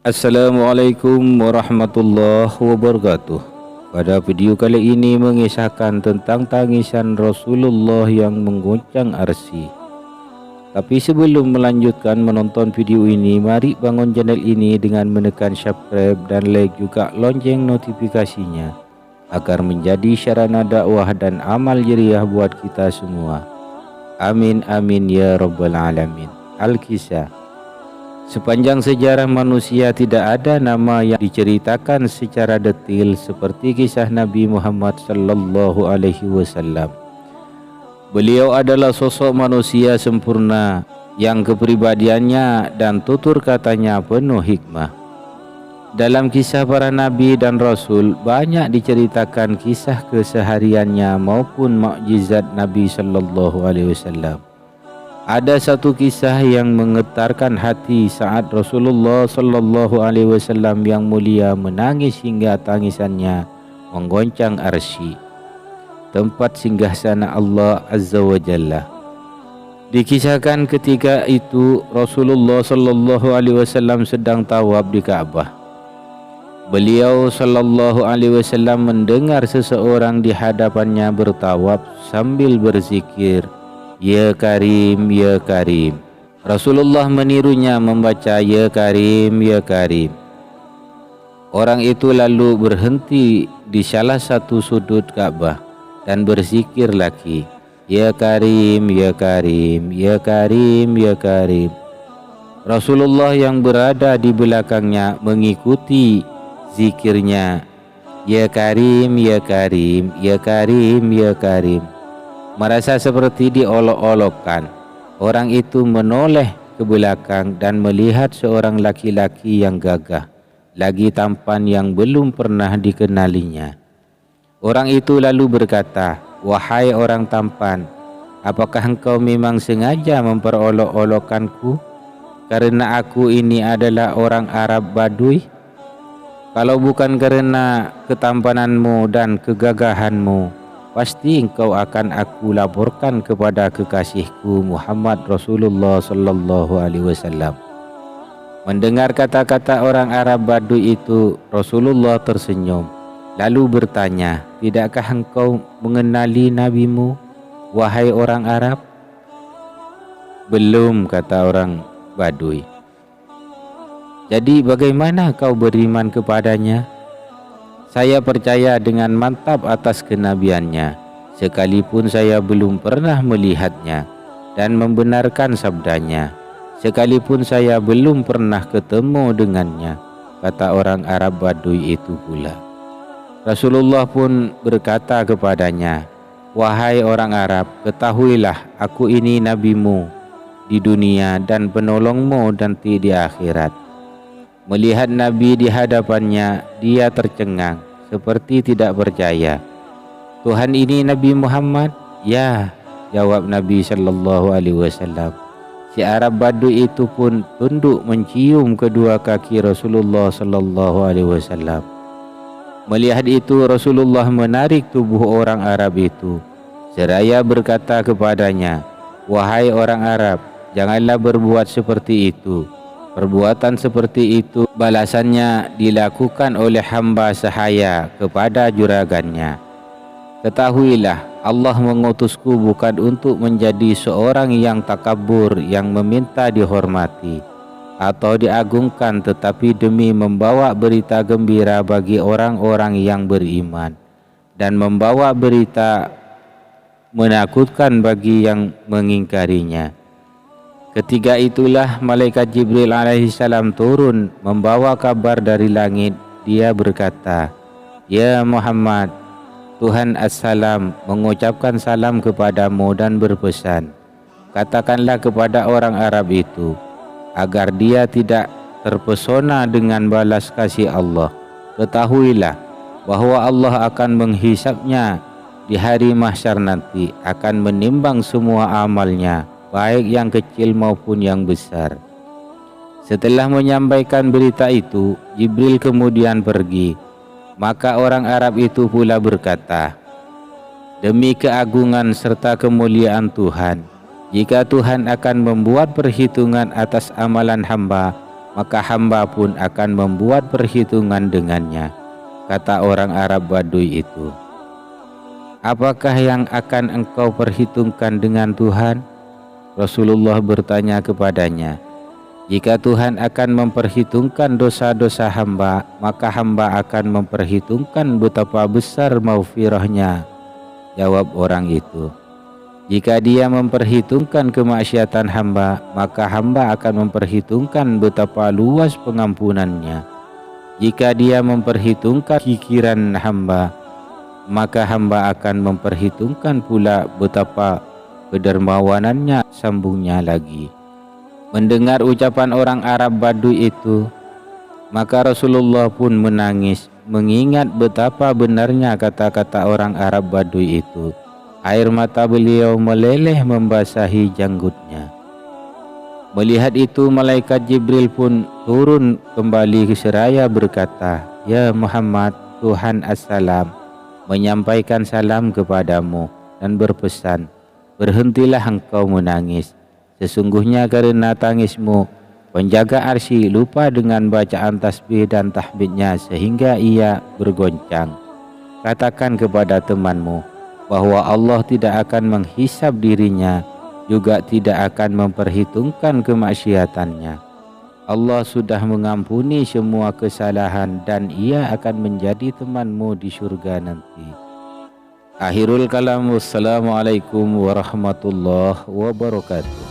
Assalamualaikum warahmatullahi wabarakatuh. Pada video kali ini mengisahkan tentang tangisan Rasulullah yang mengguncang arsy. Tapi sebelum melanjutkan menonton video ini, mari bangun channel ini dengan menekan subscribe dan like juga lonceng notifikasinya agar menjadi sarana dakwah dan amal jariah buat kita semua. Amin amin ya rabbal alamin. Al-Kisah. Sepanjang sejarah manusia tidak ada nama yang diceritakan secara detail seperti kisah Nabi Muhammad sallallahu alaihi wasallam. Beliau adalah sosok manusia sempurna yang kepribadiannya dan tutur katanya penuh hikmah. Dalam kisah para nabi dan rasul banyak diceritakan kisah kesehariannya maupun mukjizat Nabi sallallahu alaihi wasallam. Ada satu kisah yang menggetarkan hati saat Rasulullah sallallahu alaihi wasallam yang mulia menangis hingga tangisannya menggoncang arsy, tempat singgasana Allah Azza wa Jalla. Dikisahkan ketika itu Rasulullah sallallahu alaihi wasallam sedang tawaf di Ka'bah. Beliau sallallahu alaihi wasallam mendengar seseorang di hadapannya bertawaf sambil berzikir, "Ya Karim, Ya Karim." Rasulullah menirunya membaca "Ya Karim, Ya Karim." Orang itu lalu berhenti di salah satu sudut Ka'bah dan berzikir lagi, "Ya Karim, Ya Karim, Ya Karim, Ya Karim." Rasulullah yang berada di belakangnya mengikuti zikirnya, "Ya Karim, Ya Karim, Ya Karim, Ya Karim." Merasa seperti diolok-olokkan. Orang itu menoleh ke belakang dan melihat seorang laki-laki yang gagah, lagi tampan yang belum pernah dikenalinya. Orang itu lalu berkata, "Wahai orang tampan, apakah engkau memang sengaja memperolok-olokkanku karena aku ini adalah orang Arab Baduy? Kalau bukan karena ketampananmu dan kegagahanmu, pasti engkau akan aku laporkan kepada kekasihku Muhammad Rasulullah sallallahu alaihi wasallam." Mendengar kata-kata orang Arab Baduy itu, Rasulullah tersenyum lalu bertanya, "Tidakkah engkau mengenali nabimu, wahai orang Arab?" "Belum," kata orang Baduy. "Jadi bagaimana kau beriman kepadanya?" "Saya percaya dengan mantap atas kenabiannya, sekalipun saya belum pernah melihatnya, dan membenarkan sabdanya, sekalipun saya belum pernah ketemu dengannya," kata orang Arab Baduy itu pula. Rasulullah pun berkata kepadanya, "Wahai orang Arab, ketahuilah aku ini nabimu di dunia dan penolongmu nanti di akhirat." Melihat Nabi di hadapannya, dia tercengang seperti tidak percaya. "Tuhan ini Nabi Muhammad?" "Ya," jawab Nabi sallallahu alaihi wasallam. Si Arab Baduy itu pun tunduk mencium kedua kaki Rasulullah sallallahu alaihi wasallam. Melihat itu Rasulullah menarik tubuh orang Arab itu seraya berkata kepadanya, "Wahai orang Arab, janganlah berbuat seperti itu. Perbuatan seperti itu balasannya dilakukan oleh hamba sahaya kepada juragannya. Ketahuilah, Allah mengutusku bukan untuk menjadi seorang yang takabur yang meminta dihormati atau diagungkan, tetapi demi membawa berita gembira bagi orang-orang yang beriman dan membawa berita menakutkan bagi yang mengingkarinya." Ketika itulah malaikat Jibril alaihissalam turun membawa kabar dari langit. Dia berkata, "Ya Muhammad, Tuhan As-Salam mengucapkan salam kepadamu dan berpesan, katakanlah kepada orang Arab itu agar dia tidak terpesona dengan balas kasih Allah. Ketahuilah bahwa Allah akan menghisapnya di hari mahsyar nanti, akan menimbang semua amalnya, baik yang kecil maupun yang besar." Setelah menyampaikan berita itu, Jibril kemudian pergi. Maka orang Arab itu pula berkata, "Demi keagungan serta kemuliaan Tuhan, jika Tuhan akan membuat perhitungan atas amalan hamba, maka hamba pun akan membuat perhitungan dengannya. Kata orang Arab Baduy itu, apakah yang akan engkau perhitungkan dengan Tuhan? Rasulullah bertanya kepadanya, jika Tuhan akan memperhitungkan dosa-dosa hamba, maka hamba akan memperhitungkan betapa besar maghfirahnya. Jawab orang itu, jika dia memperhitungkan kemaksiatan hamba, maka hamba akan memperhitungkan betapa luas pengampunannya. Jika dia memperhitungkan pikiran hamba, maka hamba akan memperhitungkan pula betapa kedermawanannya. Sambungnya lagi. Mendengar ucapan orang Arab Baduy itu, maka Rasulullah pun menangis, mengingat betapa benarnya kata-kata orang Arab Baduy itu. Air mata beliau meleleh membasahi janggutnya. Melihat itu, malaikat Jibril pun turun kembali ke seraya berkata, ya Muhammad, Tuhan As-Salam menyampaikan salam kepadamu dan berpesan, berhentilah engkau menangis. Sesungguhnya karena tangismu, penjaga arsy lupa dengan bacaan tasbih dan tahmidnya sehingga ia bergoncang. Katakan kepada temanmu bahwa Allah tidak akan menghisab dirinya, juga tidak akan memperhitungkan kemaksiatannya. Allah sudah mengampuni semua kesalahan dan ia akan menjadi temanmu di surga nanti. Akhirul kalam. Wassalamualaikum warahmatullahi wabarakatuh.